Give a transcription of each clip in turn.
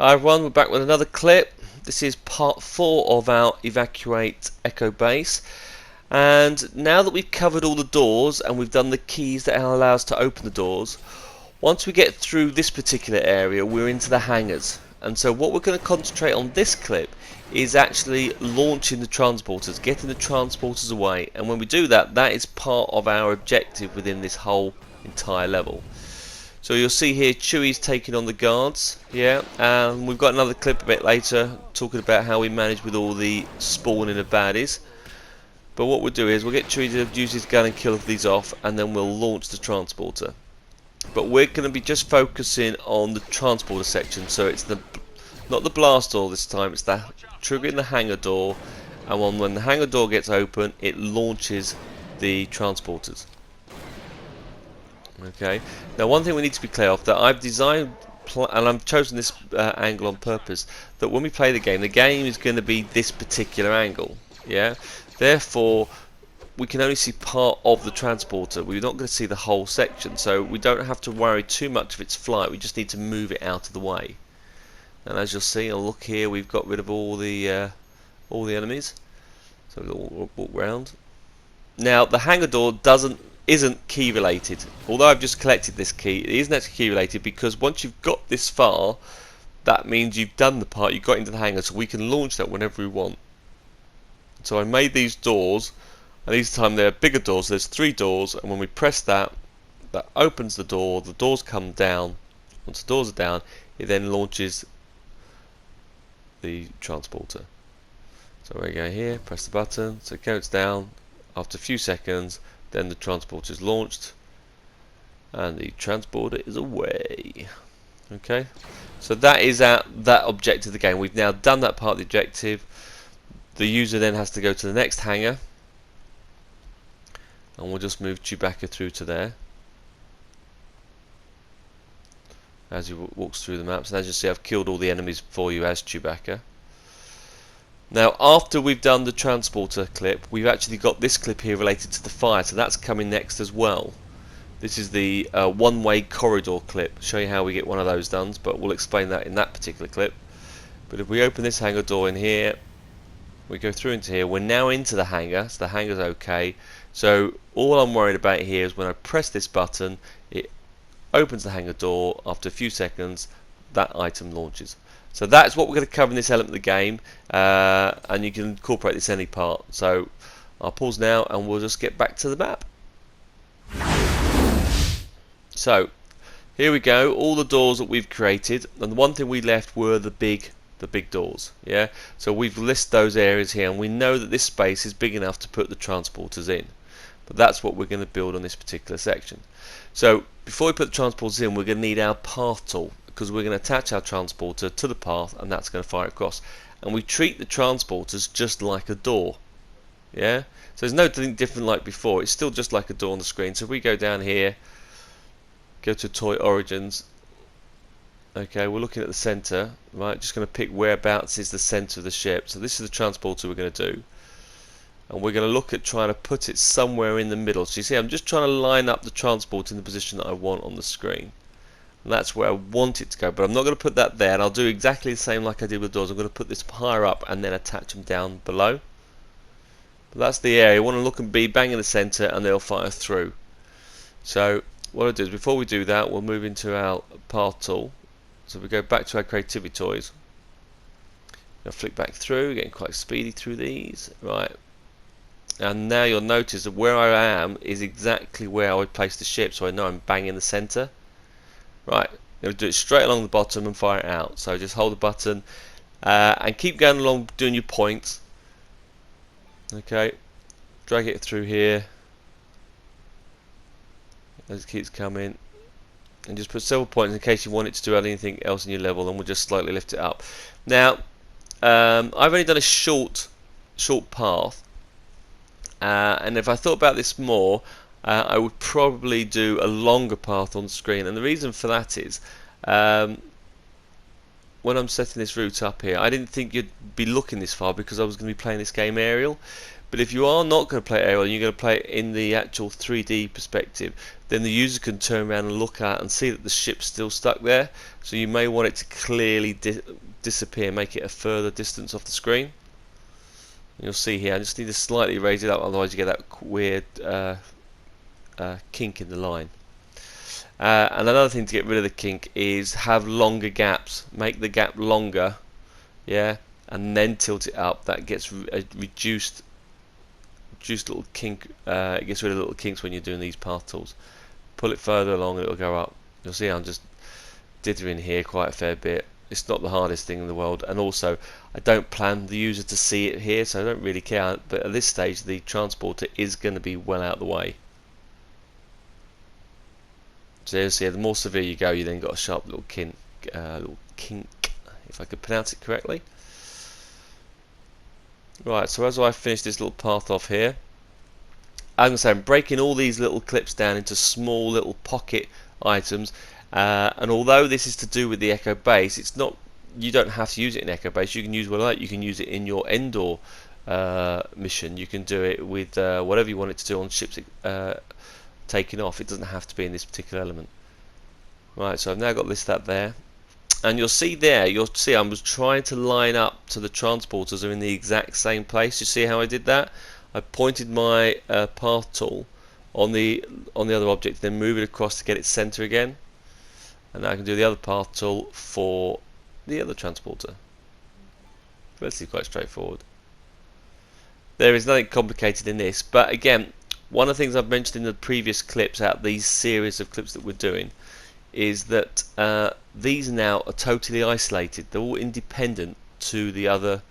Hi everyone, we're back with another clip. This is part 4 of our Evacuate Echo Base. And now that we've covered all the doors and we've done the keys that allow us to open the doors, once we get through this particular area, we're into the hangars. And so what we're going to concentrate on this clip is actually launching the transporters, getting the transporters away. And when we do that, that is part of our objective within this whole entire level. So you'll see here Chewie's taking on the guards, yeah, and we've got another clip a bit later talking about how we manage with all the spawning of baddies. But what we'll do is we'll get Chewie to use his gun and kill these off, and then we'll launch the transporter. But we're going to be just focusing on the transporter section, so it's not the blast door this time, it's the triggering the hangar door, and when the hangar door gets open it launches the transporters. Okay. Now, one thing we need to be clear of that I've designed, and I've chosen this angle on purpose, that when we play the game is going to be this particular angle. Yeah. Therefore, we can only see part of the transporter. We're not going to see the whole section, so we don't have to worry too much of its flight. We just need to move it out of the way. And as you'll see, I'll look here. We've got rid of all the enemies. So we'll walk round. Now, the hangar door isn't key related. Although I've just collected this key, it isn't actually key related because once you've got this far, that means you've done the part, you got into the hangar, so we can launch that whenever we want. So I made these doors, and each time they're bigger doors. There's 3 doors, and when we press that, that opens the doors come down. Once the doors are down, it then launches the transporter. So we go here, press the button, so it goes down. After a few seconds, then the transporter is launched and the transporter is away. Okay, so that is that objective of the game. We've now done that part of the objective. The user then has to go to the next hangar, and we'll just move Chewbacca through to there as he walks through the maps. And as you see, I've killed all the enemies for you as Chewbacca. Now, after we've done the transporter clip, we've actually got this clip here related to the fire, so that's coming next as well. This is the one-way corridor clip. Show you how we get one of those done, but we'll explain that in that particular clip. But if we open this hangar door in here, we go through into here, we're now into the hangar, so the hangar's okay. So all I'm worried about here is when I press this button, it opens the hangar door. After a few seconds, that item launches. So that's what we're going to cover in this element of the game, and you can incorporate this any part. So I'll pause now and we'll just get back to the map. So here we go, all the doors that we've created, and the one thing we left were the big doors. Yeah, so we've listed those areas here, and we know that this space is big enough to put the transporters in. But that's what we're going to build on this particular section. So before we put the transporters in, we're going to need our path tool, because we're going to attach our transporter to the path, and that's going to fire across. And we treat the transporters just like a door. Yeah, so there's nothing different like before. It's still just like a door on the screen. So if we go down here, go to Toy Origins. Okay, we're looking at the center, right? Just going to pick whereabouts is the center of the ship. So this is the transporter we're going to do, and we're going to look at trying to put it somewhere in the middle. So you see, I'm just trying to line up the transport in the position that I want on the screen. And that's where I want it to go, but I'm not going to put that there, and I'll do exactly the same like I did with doors. I'm going to put this higher up and then attach them down below. But that's the area. You want to look and be bang in the center, and they'll fire through. So what I'll do is, before we do that, we'll move into our path tool. So we go back to our creativity toys. I'll flick back through, getting quite speedy through these. Right. And now you'll notice that where I am is exactly where I would place the ship, so I know I'm bang in the center. Right, I'm going to do it straight along the bottom and fire it out. So just hold the button and keep going along doing your points. Okay, drag it through here as it keeps coming, and just put several points in case you want it to do anything else in your level, and we'll just slightly lift it up. Now, I've only done a short path, and if I thought about this more, I would probably do a longer path on screen, and the reason for that is when I'm setting this route up here, I didn't think you'd be looking this far because I was going to be playing this game aerial, But if you are not going to play aerial and you're going to play it in the actual 3D perspective, then the user can turn around and look at and see that the ship's still stuck there. So you may want it to clearly disappear, make it a further distance off the screen. You'll see here, I just need to slightly raise it up, otherwise you get that weird kink in the line. And another thing to get rid of the kink is have longer gaps. Make the gap longer, yeah, and then tilt it up. That gets reduced little kink. It gets rid of little kinks when you're doing these path tools. Pull it further along and it'll go up. You'll see I'm just dithering here quite a fair bit. It's not the hardest thing in the world, and also I don't plan the user to see it here, so I don't really care. But at this stage the transporter is going to be well out of the way. So you see, the more severe you go, you then got a sharp little kink, if I could pronounce it correctly. Right, so as I finish this little path off here, I'm breaking all these little clips down into small little pocket items, and although this is to do with the Echo Base, it's not. You don't have to use it in Echo Base. You can use you can use it in your Endor mission. You can do it with whatever you want it to do on ships taking off. It doesn't have to be in this particular element. Right, so I've now got that there, and you'll see I was trying to line up to the transporters are in the exact same place. You see how I did that? I pointed my path tool on the other object, then move it across to get its center again, and now I can do the other path tool for the other transporter. Relatively quite straightforward. There is nothing complicated in this, but again, one of the things I've mentioned in the previous clips, out these series of clips that we're doing, is that these now are totally isolated. They're all independent to the other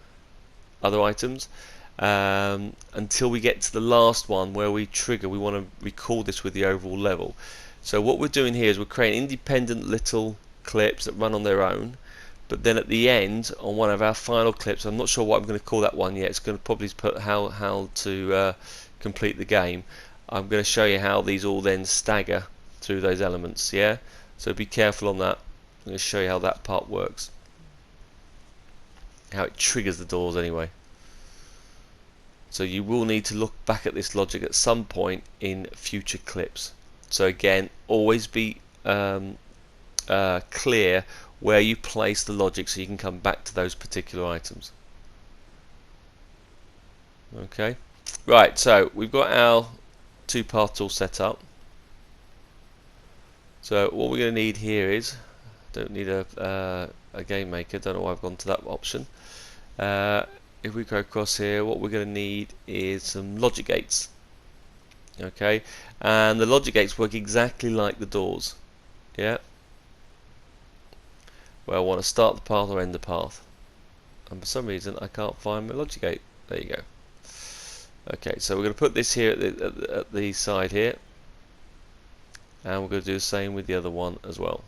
items until we get to the last one where we trigger. We want to record this with the overall level. So what we're doing here is we're creating independent little clips that run on their own, but then at the end, on one of our final clips, I'm not sure what I'm going to call that one yet. It's going to probably put how to complete the game. I'm going to show you how these all then stagger through those elements, yeah? So be careful on that. I'm going to show you how that part works. How it triggers the doors anyway. So you will need to look back at this logic at some point in future clips. So again, always be clear where you place the logic so you can come back to those particular items. Okay. Right, so we've got our two-path tool set up. So what we're going to need here is, don't need a game maker, don't know why I've gone to that option. If we go across here, what we're going to need is some logic gates. Okay, and the logic gates work exactly like the doors. Yeah. Where I want to start the path or end the path, and for some reason I can't find my logic gate. There you go. Okay, so we're going to put this here at the side here, and we're going to do the same with the other one as well.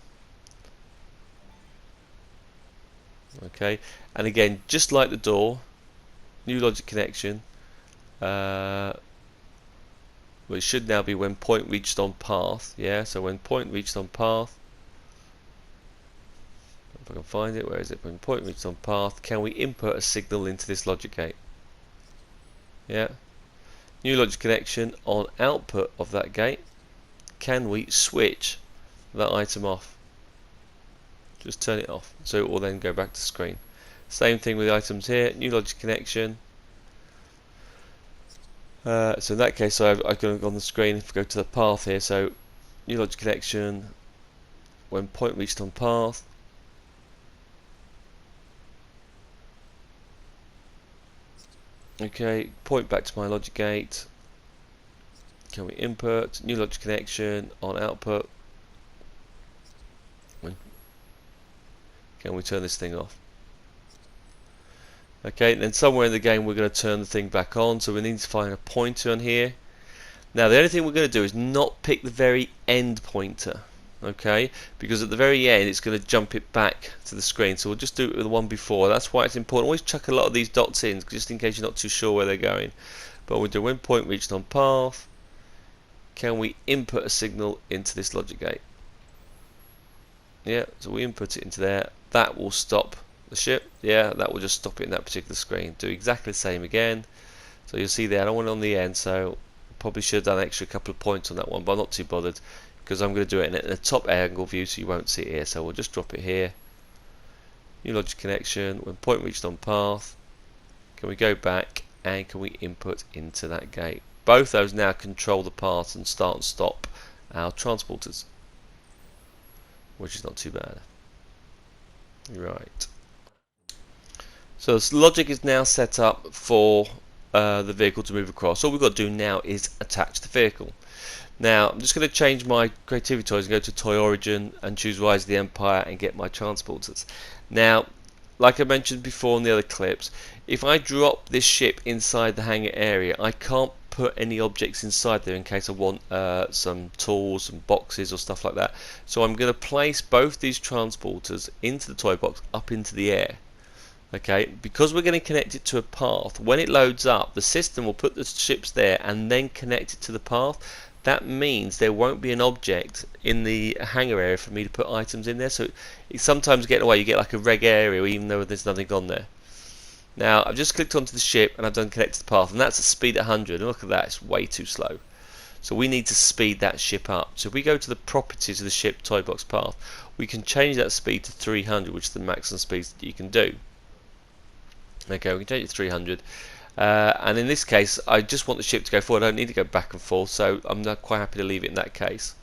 Okay, and again, just like the door, new logic connection. Well, it should now be when point reached on path. Yeah, so when point reached on path, if I can find it, where is it? When point reached on path, can we input a signal into this logic gate? Yeah. New logic connection on output of that gate. Can we switch that item off? Just turn it off, so it will then go back to screen. Same thing with the items here. New logic connection. So in that case, I've got on the screen. If we go to the path here, so new logic connection. When point reached on path. Okay, point back to my logic gate. Can we input new logic connection on output? Can we turn this thing off? Okay, then somewhere in the game we're going to turn the thing back on, so we need to find a pointer on here. Now the only thing we're going to do is not pick the very end pointer, okay, because at the very end it's going to jump it back to the screen, so we'll just do it with the one before. That's why it's important. Always chuck a lot of these dots in, just in case you're not too sure where they're going. But we'll do when point reached on path, can we input a signal into this logic gate? Yeah, so we input it into there. That will stop the ship. Yeah, that will just stop it in that particular screen. Do exactly the same again. So you'll see there, I don't want it on the end, so probably should have done an extra couple of points on that one, but I'm not too bothered because I'm going to do it in a top angle view so you won't see it here. So we'll just drop it here. New logic connection, when point reached on path, can we go back and can we input into that gate? Both those now control the path and start and stop our transporters, which is not too bad. Right. So this logic is now set up for the vehicle to move across. All we've got to do now is attach the vehicle. Now I'm just going to change my creativity toys and go to Toy Origin and choose Rise of the Empire and get my transporters. Now, like I mentioned before in the other clips, if I drop this ship inside the hangar area, I can't put any objects inside there in case I want some tools and boxes or stuff like that. So I'm going to place both these transporters into the toy box up into the air. Okay, because we're going to connect it to a path, when it loads up, the system will put the ships there and then connect it to the path. That means there won't be an object in the hangar area for me to put items in there. So it's sometimes getting away, you get like a reg area even though there's nothing on there. Now I've just clicked onto the ship and I've done connect to the path, and that's at speed 100, and look at that, it's way too slow. So we need to speed that ship up. So if we go to the properties of the ship toy box path, we can change that speed to 300, which is the maximum speed that you can do. Okay, we can change it to 300, and in this case I just want the ship to go forward. I don't need to go back and forth, so I'm not quite happy to leave it in that case.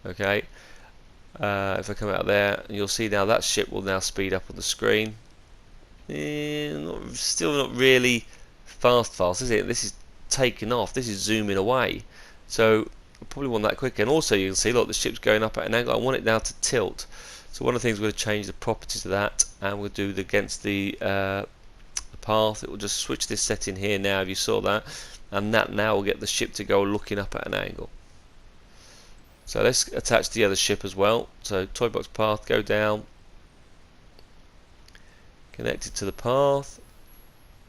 Okay, if I come out there, you'll see now that ship will now speed up on the screen. Still not really fast, is it? This is taking off, this is zooming away, so I probably want that quicker. And also you can see, look, the ship's going up at an angle. I want it now to tilt, so one of the things we're going to change the properties of that, and we'll do against the path. It will just switch this setting here now, if you saw that, and that now will get the ship to go looking up at an angle. So let's attach the other ship as well. So toy box path, go down, connect it to the path.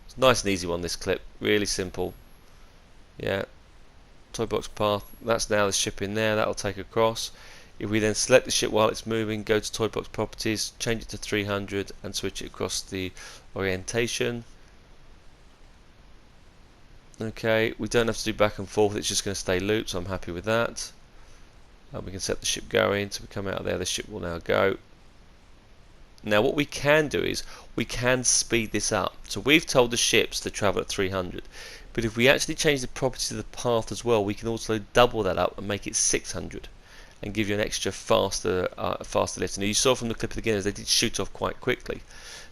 It's nice and easy one, this clip, really simple. Yeah, toy box path, that's now the ship in there, that'll take across. If we then select the ship while it's moving, go to toy box properties, change it to 300 and switch it across the orientation. Okay, we don't have to do back and forth, it's just going to stay looped, so I'm happy with that. And we can set the ship going, so we come out there, the ship will now go. Now what we can do is we can speed this up. So we've told the ships to travel at 300, but if we actually change the properties of the path as well, we can also double that up and make it 600 and give you an extra faster lift. And you saw from the clip of the beginners they did shoot off quite quickly.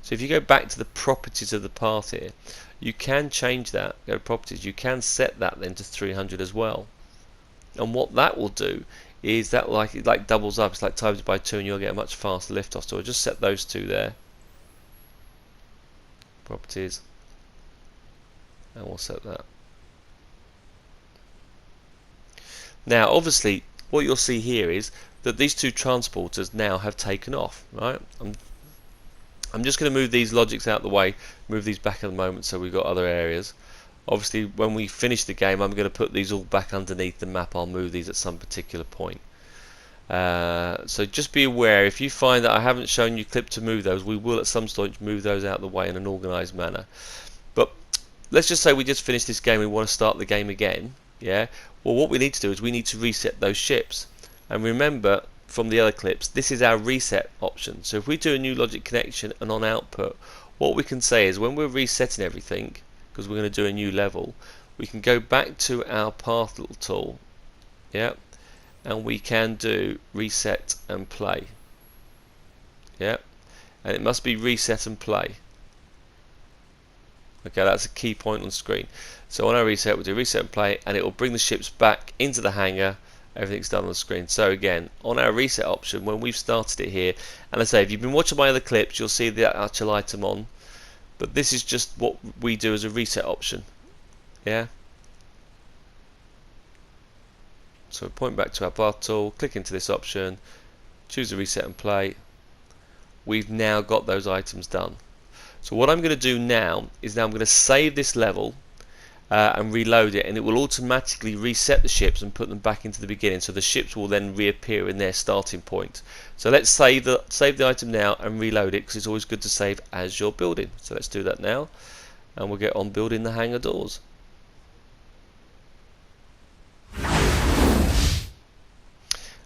So if you go back to the properties of the path here, you can change that. Go to properties, you can set that then to 300 as well. And what that will do is that it like doubles up, it's like times it by 2 and you'll get a much faster lift off. So we'll just set those two there, properties, and we'll set that. Now obviously what you'll see here is that these two transporters now have taken off, right? I'm just going to move these logics out of the way, move these back at the moment so we've got other areas. Obviously when we finish the game I'm going to put these all back underneath the map. I'll move these at some particular point. So just be aware, if you find that I haven't shown you clip to move those, we will at some stage move those out of the way in an organised manner. But let's just say we just finished this game, we want to start the game again. Yeah. Well, what we need to do is we need to reset those ships. And remember from the other clips, this is our reset option. So if we do a new logic connection and on output, what we can say is when we're resetting everything, because we're going to do a new level, we can go back to our path little tool, yeah, and we can do reset and play, yeah, and it must be reset and play. Okay, that's a key point on screen. So on our reset, we'll do reset and play, and it will bring the ships back into the hangar. Everything's done on the screen. So again, on our reset option, when we've started it here, and I say if you've been watching my other clips, you'll see the actual item on, but this is just what we do as a reset option. Yeah. So point back to our path tool, click into this option, choose a reset and play. We've now got those items done. So what I'm going to do now is I'm going to save this level and reload it, and it will automatically reset the ships and put them back into the beginning, so the ships will then reappear in their starting point. So let's save the item now and reload it, because it's always good to save as you're building. So let's do that now, and we'll get on building the hangar doors.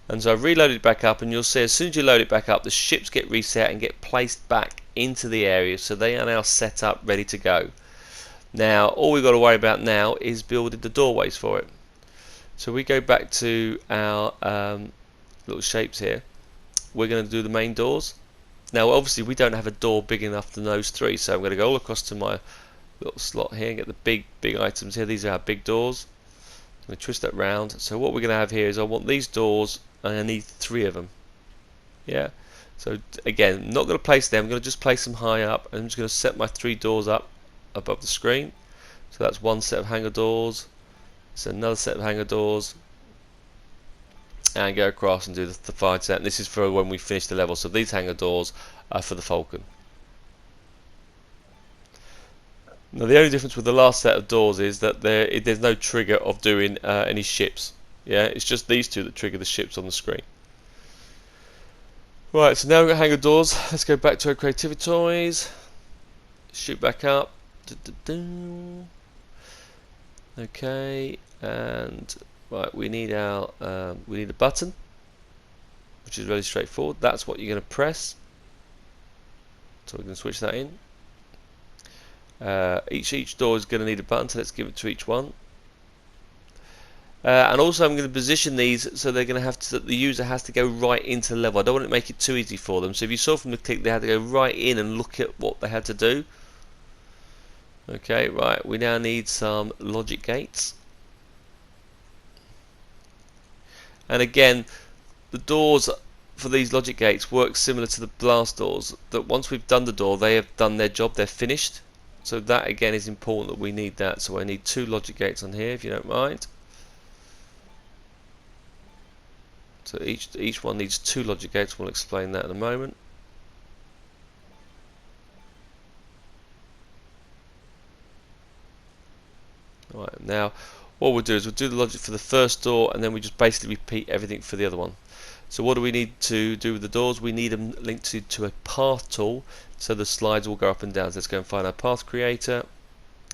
And so I've reloaded it back up, and you'll see as soon as you load it back up, the ships get reset and get placed back into the area, so they are now set up, ready to go. Now all we've got to worry about now is building the doorways for it. So we go back to our little shapes here. We're going to do the main doors. Now obviously we don't have a door big enough than those three, so I'm going to go all across to my little slot here and get the big items here. These are our big doors. I'm going to twist that round. So what we're going to have here is I want these doors, and I need 3 of them. Yeah. So again, not going to place them. I'm going to just place them high up, and I'm just going to set my 3 doors up above the screen. So that's one set of hangar doors. It's another set of hangar doors, and go across and do the 5 set. And this is for when we finish the level. So these hangar doors are for the Falcon. Now the only difference with the last set of doors is that there's no trigger of doing any ships. Yeah, it's just these 2 that trigger the ships on the screen. Right, so now we've got hangar doors. Let's go back to our creativity toys. Shoot back up. Okay, and right, we need a button, which is really straightforward. That's what you're going to press. So we're going to switch that in. Each door is going to need a button, so let's give it to each one. And also I'm going to position these so they're going to have to, the user has to go right into level. I don't want to make it too easy for them. So if you saw from the click, they had to go right in and look at what they had to do. Okay, right, we now need some logic gates. And again, the doors for these logic gates work similar to the blast doors, that once we've done the door, they have done their job, they're finished. So that again is important, that we need that. So I need 2 logic gates on here, if you don't mind. So each one needs 2 logic gates. We'll explain that in a moment. Right, now what we'll do is we'll do the logic for the first door, and then we just basically repeat everything for the other one. So what do we need to do with the doors? We need them linked to a path tool, so the slides will go up and down. So let's go and find our path creator.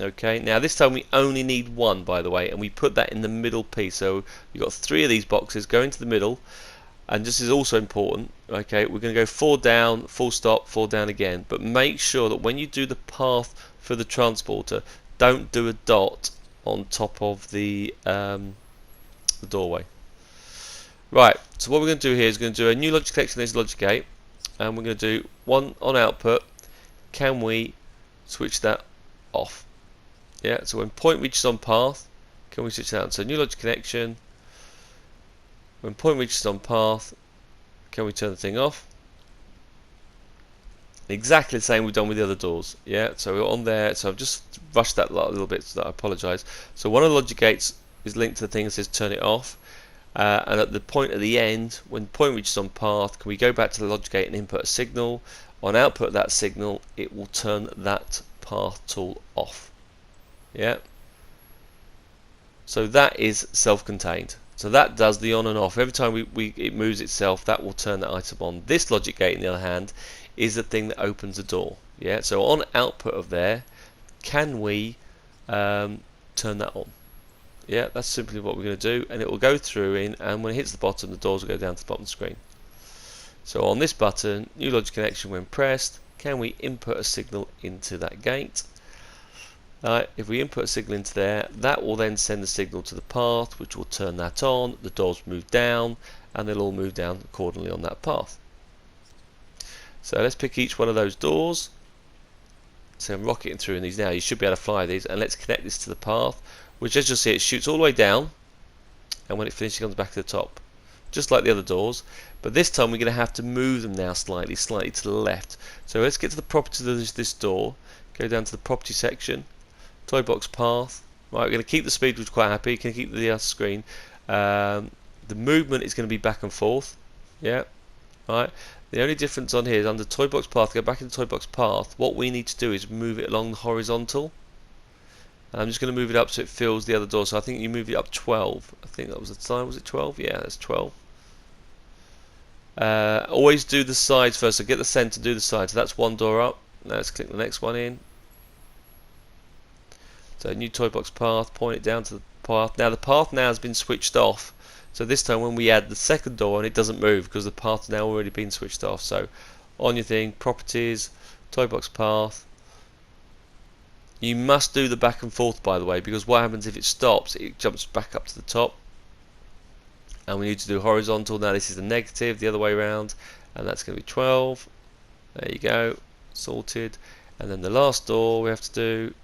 Okay, now this time we only need 1, by the way, and we put that in the middle piece. So you've got 3 of these boxes, go into the middle, and this is also important. Okay, we're going to go 4 down, full stop, 4 down again, but make sure that when you do the path for the transporter, don't do a dot on top of the doorway. Right, so what we're going to do here is going to do a new logic connection to this logic gate, and we're going to do one on output. Can we switch that off? Yeah, so when point reaches on path, can we switch that on? So new logic connection, when point reaches on path, can we turn the thing off? Exactly the same we've done with the other doors. Yeah, so we're on there. So I've just rushed that a little bit, so I apologise. So one of the logic gates is linked to the thing that says turn it off, and at the point at the end, when point reaches on path, can we go back to the logic gate and input a signal? On output of that signal, it will turn that path tool off. Yeah. So that is self-contained. So that does the on and off. Every time it moves itself, that will turn that item on. This logic gate, on the other hand, is the thing that opens the door. Yeah. So on output of there, can we turn that on? Yeah, that's simply what we're going to do, and it will go through in, and when it hits the bottom, the doors will go down to the bottom of the screen. So on this button, new logic connection when pressed, can we input a signal into that gate? If we input a signal into there, that will then send the signal to the path, which will turn that on. The doors move down, and they'll all move down accordingly on that path. So let's pick each one of those doors. So I'm rocketing through in these now. You should be able to fly these, and let's connect this to the path, which, as you'll see, it shoots all the way down, and when it finishes, it comes back to the top, just like the other doors. But this time we're going to have to move them now slightly to the left. So let's get to the properties of this door. Go down to the property section. Toy box path. Right, we're going to keep the speed, which is quite happy. You can keep the screen. The movement is going to be back and forth. Yeah. Right. The only difference on here is under toy box path. Go back into toy box path. What we need to do is move it along the horizontal. And I'm just going to move it up so it fills the other door. So I think you move it up 12. I think that was the time. Was it 12? Yeah, that's 12. Always do the sides first. So get the center, do the sides. So that's one door up. Now let's click the next one in. So new toy box path, point it down to path. Now the path now has been switched off, so this time when we add the second door on, it doesn't move because the path has now already been switched off. So on your thing, properties, toy box path. You must do the back and forth, by the way, because what happens if it stops, it jumps back up to the top. And we need to do horizontal. Now this is the negative, the other way around, and that's going to be 12. There you go, sorted. And then the last door we have to do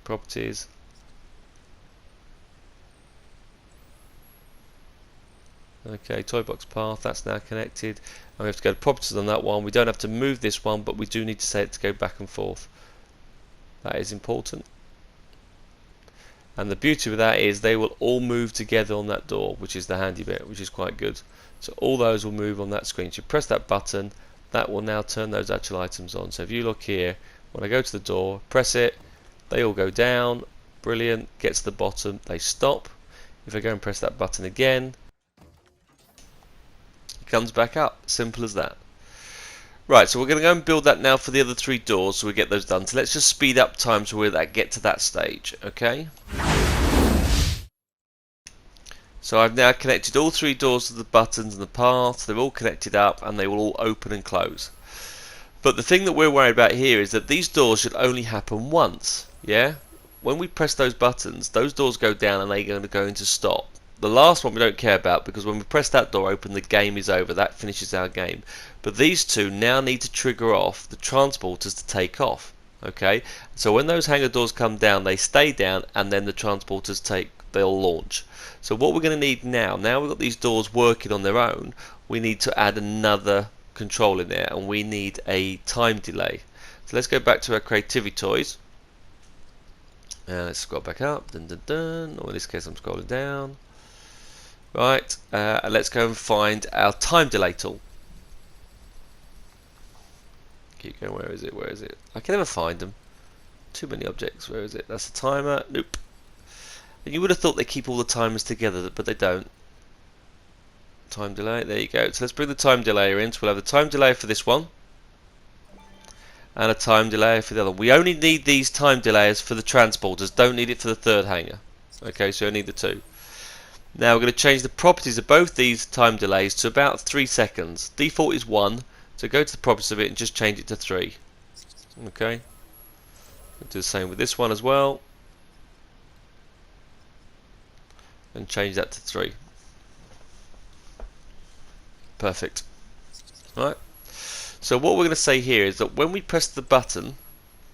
properties. Okay, toy box path, that's now connected, and we have to go to properties on that one. We don't have to move this one, but we do need to set it to go back and forth. That is important. And the beauty of that is they will all move together on that door, which is the handy bit, which is quite good. So all those will move on that screen. So you press that button, that will now turn those actual items on. So if you look here, when I go to the door, press it, they all go down, brilliant, get to the bottom, they stop. If I go and press that button again, it comes back up, simple as that. Right, so we're going to go and build that now for the other 3 doors so we get those done. So let's just speed up time so we get to that stage, okay? So I've now connected all 3 doors to the buttons and the paths. They're all connected up and they will all open and close. But the thing that we're worried about here is that these doors should only happen once, yeah? When we press those buttons, those doors go down and they're going to go into stop. The last one we don't care about because when we press that door open, the game is over. That finishes our game. But these two now need to trigger off the transporters to take off. Okay, so when those hangar doors come down, they stay down, and then the transporters they'll launch. So what we're going to need now we've got these doors working on their own, we need to add another control in there, and we need a time delay. So let's go back to our creativity toys. Let's scroll back up. Dun, dun, dun. Or in this case, I'm scrolling down. Right, let's go and find our time delay tool. Keep going, where is it, where is it? I can never find them. Too many objects, where is it? That's the timer, nope. And you would have thought they keep all the timers together, but they don't. Time delay, there you go. So let's bring the time delayer in. So we'll have the time delay for this one. And a time delay for the other one. We only need these time delayers for the transporters, don't need it for the third hangar. Okay, so I need the 2. Now we're going to change the properties of both these time delays to about 3 seconds. Default is 1, so go to the properties of it and just change it to 3. Okay. We'll do the same with this one as well. And change that to 3. Perfect. Right. So what we're going to say here is that when we press the button,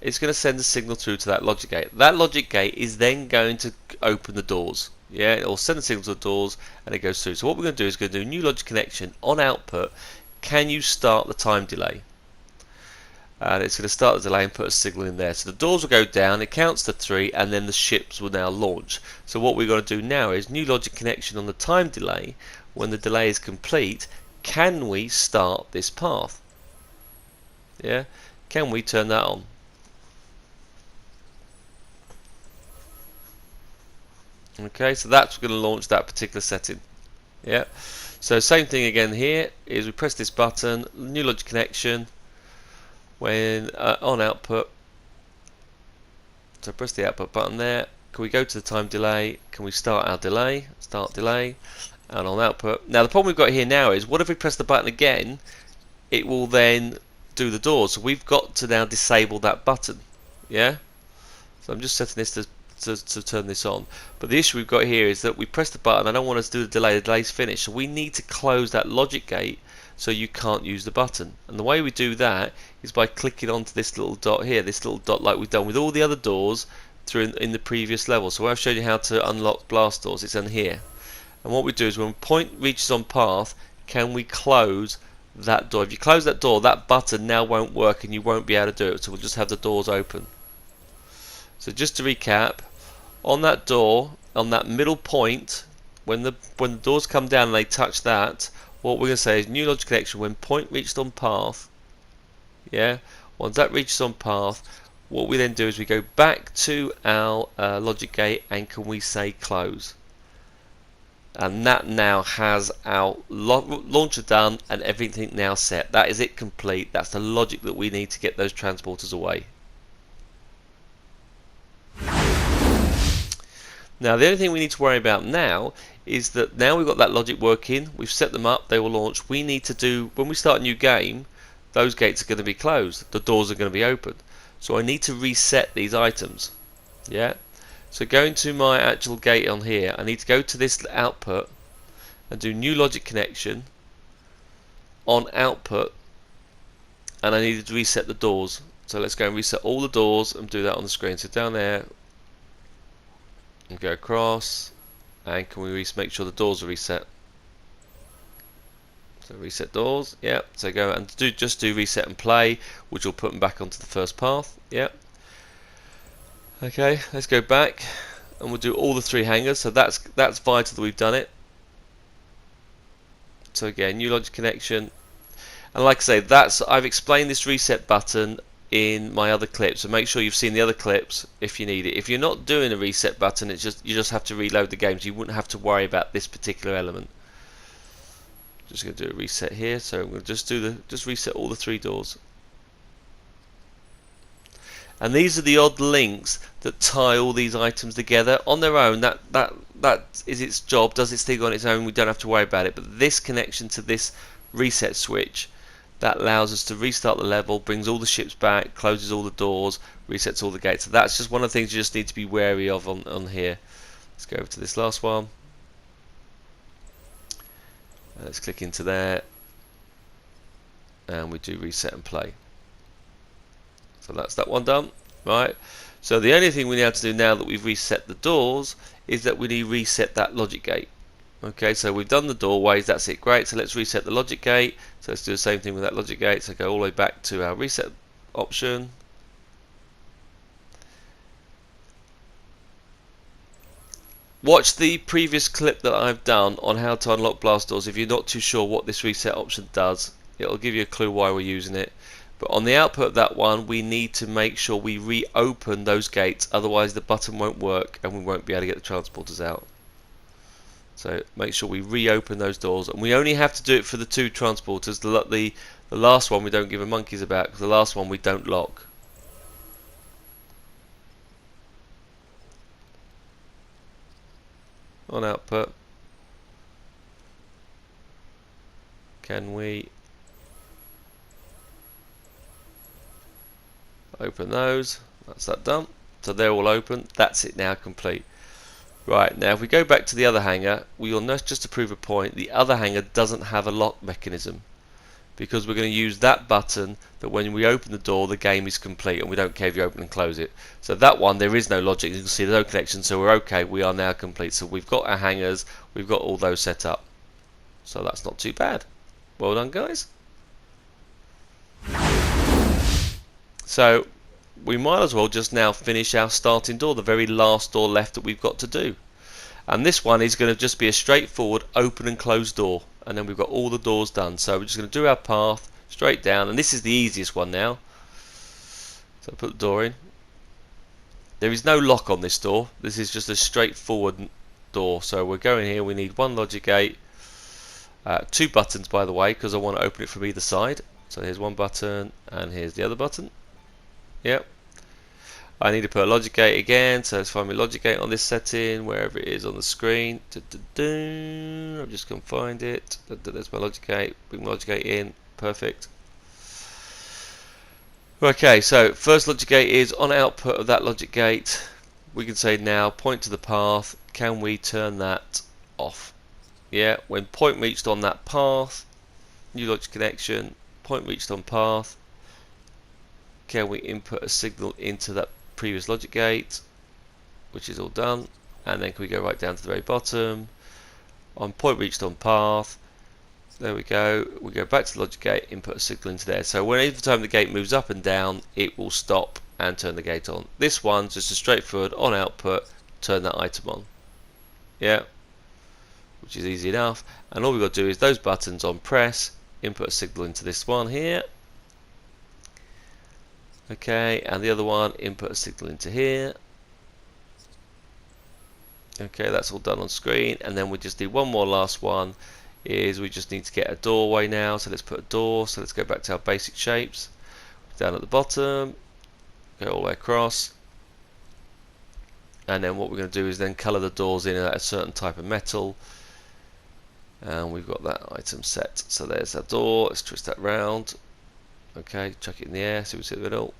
it's going to send a signal through to that logic gate. That logic gate is then going to open the doors. Yeah, it'll send a signal to the doors and it goes through. So what we're going to do is do a new logic connection on output. Can you start the time delay? And it's going to start the delay and put a signal in there. So the doors will go down, it counts to 3, and then the ships will now launch. So what we're going to do now is new logic connection on the time delay. When the delay is complete, can we start this path? Yeah, can we turn that on? Okay, so that's going to launch that particular setting. Yeah, so same thing again here is we press this button, new logic connection, when on output. So press the output button there. Can we go to the time delay? Can we start our delay? Start delay, and on output. Now the problem we've got here now is what if we press the button again? It will then do the doors. So we've got to now disable that button. Yeah. So I'm just setting this to turn this on, but the issue we've got here is that we press the button. I don't want us to do the delay's finished, so we need to close that logic gate so you can't use the button. And the way we do that is by clicking onto this little dot here, this little dot like we've done with all the other doors through in the previous level. So I've showed you how to unlock blast doors, it's in here. And what we do is when point reaches on path, can we close that door? If you close that door, that button now won't work and you won't be able to do it, so we'll just have the doors open. So just to recap, on that door, on that middle point, when the doors come down and they touch that, what we're going to say is new logic connection when point reached on path. Yeah, once that reaches on path, what we then do is we go back to our logic gate and can we say close. And that now has our launcher done and everything now set. That is it complete. That's the logic that we need to get those transporters away. Now the only thing we need to worry about now is that now we've got that logic working, we've set them up, they will launch. We need to do, when we start a new game, those gates are going to be closed, the doors are going to be open. So I need to reset these items. Yeah. So going to my actual gate on here, I need to go to this output and do new logic connection on output, and I need to reset the doors. So let's go and reset all the doors and do that on the screen. So down there and go across, and can we make sure the doors are reset? So reset doors, yeah. So go and just do reset and play, which will put them back onto the first path. Yeah. Okay, let's go back and we'll do all the 3 hangars. So that's vital that we've done it. So again, new logic connection, and like I say, I've explained this reset button in my other clips, so make sure you've seen the other clips if you need it. If you're not doing a reset button, it's just you just have to reload the game, so you wouldn't have to worry about this particular element. Just going to do a reset here, so I'm going to just reset all the 3 doors. And these are the odd links that tie all these items together on their own. That is its job, does its thing on its own. We don't have to worry about it. But this connection to this reset switch, that allows us to restart the level, brings all the ships back, closes all the doors, resets all the gates. So that's just one of the things you just need to be wary of on here. Let's go over to this last one. Let's click into there, and we do reset and play. So that's that one done, right? So the only thing we have to do now that we've reset the doors is that we need to reset that logic gate. Okay, so we've done the doorways, that's it, great. So let's reset the logic gate. So let's do the same thing with that logic gate. So go all the way back to our reset option. Watch the previous clip that I've done on how to unlock blast doors if you're not too sure what this reset option does. It'll give you a clue why we're using it. But on the output of that one, we need to make sure we reopen those gates, otherwise the button won't work and we won't be able to get the transporters out. So make sure we reopen those doors, and we only have to do it for the 2 transporters. The last one we don't give a monkey's about, because the last one we don't lock. On output, can we open those? That's that done. So they're all open. That's it now, complete. Right, now if we go back to the other hangar, we will notice, just to prove a point, the other hangar doesn't have a lock mechanism, because we're going to use that button that when we open the door the game is complete, and we don't care if you open and close it. So that one, there is no logic, you can see there's no connection, so we're okay, we are now complete. So we've got our hangars, we've got all those set up, so that's not too bad. Well done, guys. So we might as well just now finish our starting door, the very last door left that we've got to do. And this one is going to just be a straightforward open and close door, and then we've got all the doors done. So we're just going to do our path straight down, and this is the easiest one now. So put the door in. There is no lock on this door, this is just a straightforward door. So we're going here, we need 1 logic gate, 2 buttons by the way, because I want to open it from either side. So here's 1 button and here's the other button. Yep. I need to put a logic gate again, so let's find my logic gate on this setting, wherever it is on the screen. I'm just going to find it. There's my logic gate, bring my logic gate in, perfect. Okay, so first logic gate is on output of that logic gate. We can say now, point to the path, can we turn that off? Yeah, when point reached on that path, new logic connection, point reached on path, can we input a signal into that previous logic gate, which is all done, and then can we go right down to the very bottom, on point reached on path, there we go back to the logic gate, input a signal into there. So whenever time the gate moves up and down, it will stop and turn the gate on. This one's just a straightforward on output, turn that item on. Yeah, which is easy enough, and all we've got to do is those buttons on press, input a signal into this one here. Okay, and the other one, input a signal into here. Okay, that's all done on screen, and then we just need one more last one, is we just need to get a doorway now. So let's put a door, so let's go back to our basic shapes, down at the bottom, go all the way across, and then what we're going to do is then colour the doors in a certain type of metal, and we've got that item set. So there's that door. Let's twist that round. Okay, chuck it in the air, see what's in the middle.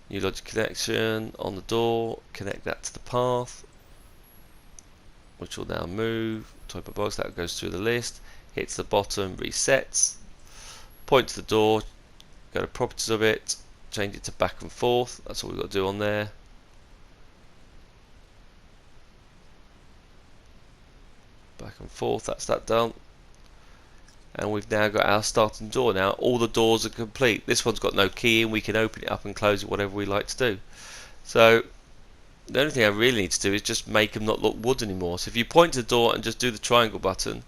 New logic connection on the door, connect that to the path, which will now move. Type of box that goes through the list, hits the bottom, resets. Point to the door, go to properties of it, change it to back and forth. That's all we've got to do on there. Back and forth, that's that done. And we've now got our starting door. Now all the doors are complete. This one's got no key in, we can open it up and close it whatever we like to do. So the only thing I really need to do is just make them not look wood anymore. So if you point to the door and just do the triangle button,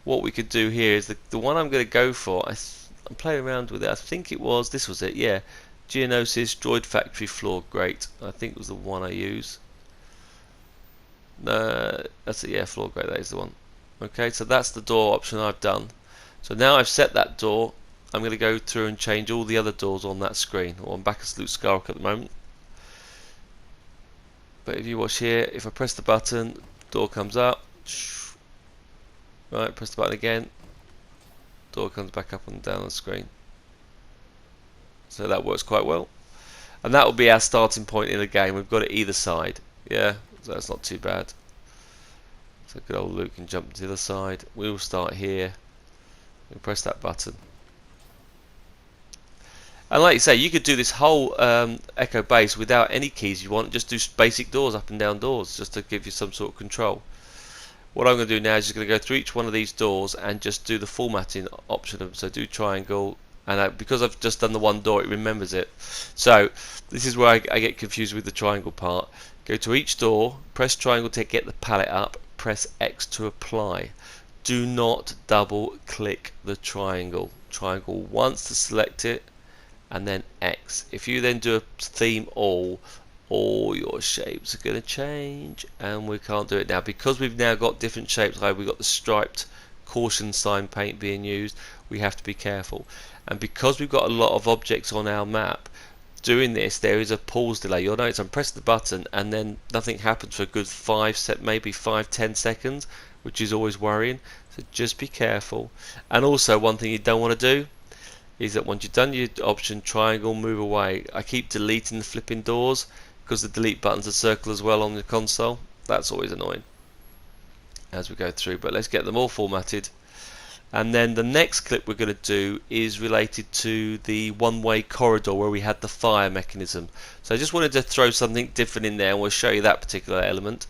what we could do here is the one I'm going to go for, I'm playing around with it, I think this was it, yeah. Geonosis Droid Factory Floor Grate, I think it was the one I use. No, that's it, yeah, floor grate, that is the one. Okay, so that's the door option I've done. So now I've set that door, I'm going to go through and change all the other doors on that screen. Well, I'm back as Luke Skywalker at the moment. But if you watch here, if I press the button, door comes up. Right, press the button again, door comes back up and down the screen. So that works quite well. And that will be our starting point in the game. We've got it either side. Yeah, so that's not too bad. So good old Luke can jump to the other side. We will start here. We press that button. And like you say, you could do this whole Echo base without any keys you want. Just do basic doors, up and down doors, just to give you some sort of control. What I'm going to do now is just going to go through each one of these doors and just do the formatting option. So do triangle, and because I've just done the one door, it remembers it. So this is where I get confused with the triangle part. Go to each door, press triangle to get the palette up, press X to apply. Do not double click the triangle. Triangle once to select it, and then X. If you then do a theme all your shapes are going to change, and we can't do it now because we've now got different shapes. Like we've got the striped caution sign paint being used, we have to be careful. And because we've got a lot of objects on our map, doing this there is a pause delay. You'll notice I'm pressing the button and then nothing happens for a good maybe 5-10 seconds, which is always worrying. So just be careful. And also one thing you don't want to do is that once you've done your option triangle, move away. I keep deleting the flipping doors because the delete button's a circle as well on the console. That's always annoying as we go through, but let's get them all formatted. And then the next clip we're going to do is related to the one-way corridor where we had the fire mechanism. So I just wanted to throw something different in there, and we'll show you that particular element.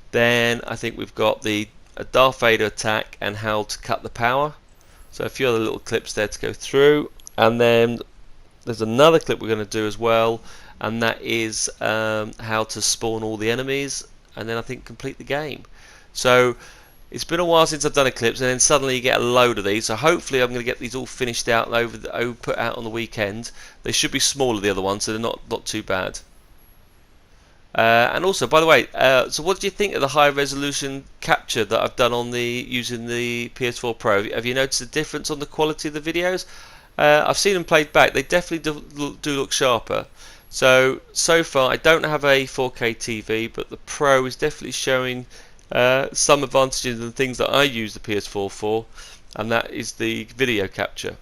Then I think we've got the Darth Vader attack and how to cut the power. So a few other little clips there to go through, and then there's another clip we're going to do as well, and that is how to spawn all the enemies, and then I think complete the game. So it's been a while since I've done Eclipse, and then suddenly you get a load of these. So hopefully I'm going to get these all finished out and put out on the weekend. They should be smaller, the other ones, so they're not too bad. And also, by the way, so what do you think of the high resolution capture that I've done on using the PS4 Pro? Have you noticed a difference on the quality of the videos? I've seen them played back. They definitely do look sharper. So far I don't have a 4K TV, but the Pro is definitely showing some advantages and things that I use the PS4 for, and that is the video capture.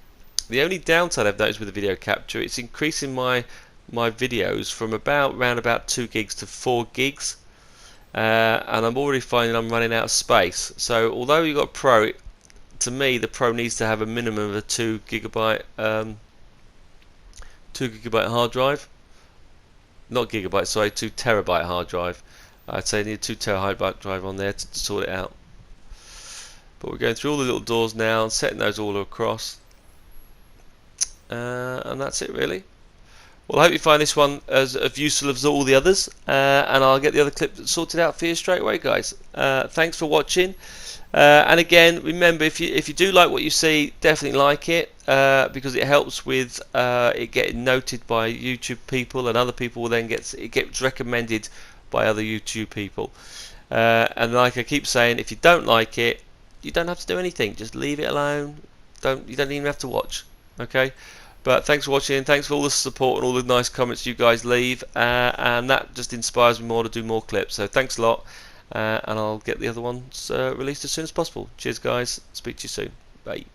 The only downside I've noticed with the video capture, it's increasing my videos from around about 2 gigs to 4 gigs, and I'm already finding I'm running out of space. So although you've got Pro, to me the Pro needs to have a minimum of a 2 gigabyte hard drive. Not gigabyte, sorry, 2 terabyte hard drive. I'd say I need a 2 terabyte drive on there to sort it out. But we're going through all the little doors now and setting those all across, and that's it really. Well, I hope you find this one as useful as all the others, and I'll get the other clip sorted out for you straight away, guys. Thanks for watching, and again, remember, if you do like what you see, definitely like it, because it helps with it getting noted by YouTube people, and other people will then it gets recommended by other YouTube people. And like I keep saying, if you don't like it, you don't have to do anything. Just leave it alone. You don't even have to watch. Okay. But thanks for watching, thanks for all the support and all the nice comments you guys leave, and that just inspires me more to do more clips. So thanks a lot, and I'll get the other ones released as soon as possible. Cheers guys, speak to you soon, bye.